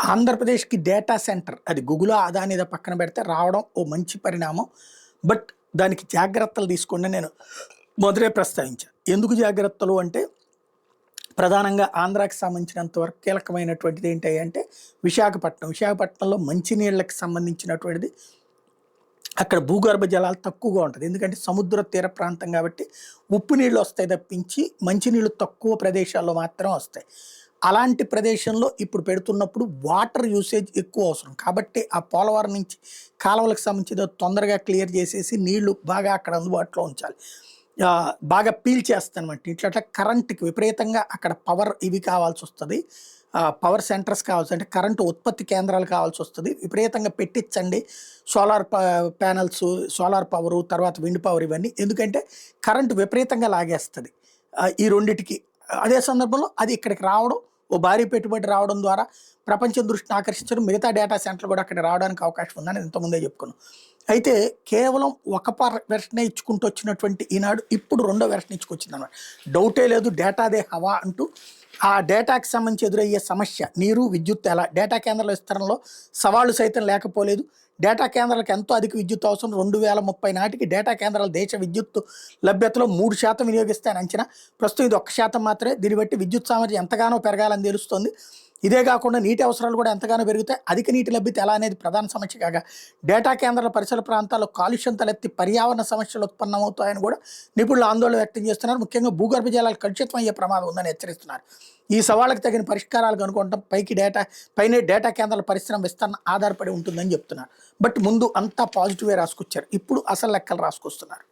ఆంధ్రప్రదేశ్‌కి data centre అది Google, అదానిదో పక్కన పెడితే రావడం ఓ మంచి పరిణామం. బట్ దానికి జాగ్రత్తలు తీసుకోండి నేను మొదలే ప్రస్తావించా. ఎందుకు జాగ్రత్తలు అంటే ప్రధానంగా ఆంధ్రాకి సంబంధించినంత వరకు కీలకమైనటువంటిది ఏంటి అంటే విశాఖపట్నం. విశాఖపట్నంలో మంచినీళ్ళకి సంబంధించినటువంటిది అక్కడ భూగర్భ జలాలు తక్కువగా ఉంటది. ఎందుకంటే సముద్ర తీర ప్రాంతం కాబట్టి ఉప్పు నీళ్ళు వస్తాయి తప్పించి మంచినీళ్ళు తక్కువ ప్రదేశాల్లో మాత్రం వస్తాయి. అలాంటి ప్రదేశంలో ఇప్పుడు పెడుతున్నప్పుడు వాటర్ యూసేజ్ ఎక్కువ అవసరం. కాబట్టి ఆ పోలవరం నుంచి కాలువలకు సంబంధించి తొందరగా క్లియర్ చేసేసి నీళ్లు బాగా అక్కడ అందుబాటులో ఉంచాలి. బాగా పీల్చేస్తానమాట. ఇట్లా కరెంట్‌కి విపరీతంగా అక్కడ పవర్ ఇవి కావాల్సొస్తది. పవర్ సెంటర్స్ కావాల్సి అంటే కరెంటు ఉత్పత్తి కేంద్రాలు కావాల్సొస్తది. విపరీతంగా పెట్టించండి. సోలార్ ప్యానెల్స్, సోలార్ పవరు, తర్వాత విండ్ పవర్ ఇవన్నీ. ఎందుకంటే కరెంట్ విపరీతంగా లాగేస్తది. ఈ రెండిటికి. అదే సందర్భంలో అది ఇక్కడికి రావడం, ఓ భారీ పెట్టుబడి రావడం ద్వారా ప్రపంచం దృష్టిని ఆకర్షించడం, మిగతా డేటా సెంటర్లు కూడా అక్కడ రావడానికి అవకాశం ఉందని ఇంతకుముందే చెప్పుకున్నాం. అయితే కేవలం ఒక వెర్షనే ఇచ్చుకుంటూ వచ్చినటువంటి ఈనాడు ఇప్పుడు రెండో వెర్షన్ ఇచ్చుకొచ్చిందనమాట. డౌటే లేదు డేటాదే హవా అంటూ ఆ డేటాకి సంబంధించి ఎదురయ్యే సమస్య నీరు, విద్యుత్ ఎలా డేటా కేంద్రాల విస్తరణలో సవాళ్లు సైతం లేకపోలేదు. డేటా కేంద్రాలకు ఎంతో అధిక విద్యుత్ అవసరం. 2030 నాటికి డేటా కేంద్రాలు దేశ విద్యుత్ లభ్యతలో 3% వినియోగిస్తాయని అంచనా. ప్రస్తుతం ఇది 1% మాత్రమే. దీన్ని బట్టి విద్యుత్ సామర్థ్యం ఎంతగానో పెరగాలని తెలుస్తోంది. ఇదే కాకుండా నీటి అవసరాలు కూడా ఎంతగానో పెరుగుతాయి. అధిక నీటి లభ్యత ఎలా అనేది ప్రధాన సమస్య కాగా డేటా కేంద్రాల పరిసర ప్రాంతాల్లో కాలుష్యం తలెత్తి పర్యావరణ సమస్యలు ఉత్పన్నమవుతాయని కూడా నిపుణులు ఆందోళన వ్యక్తం చేస్తున్నారు. ముఖ్యంగా భూగర్భ జలాలు కలుషితం అయ్యే ప్రమాదం ఉందని హెచ్చరిస్తున్నారు. ఈ సవాళ్ళకు తగిన పరిష్కారాలు కనుక్కోవడం పైనే డేటా కేంద్రాల పరిశ్రమ విస్తరణ ఆధారపడి ఉంటుందని చెప్తున్నారు. బట్ ముందు అంతా పాజిటివే రాసుకొచ్చారు. ఇప్పుడు అసలు లెక్కలు రాసుకొస్తున్నారు.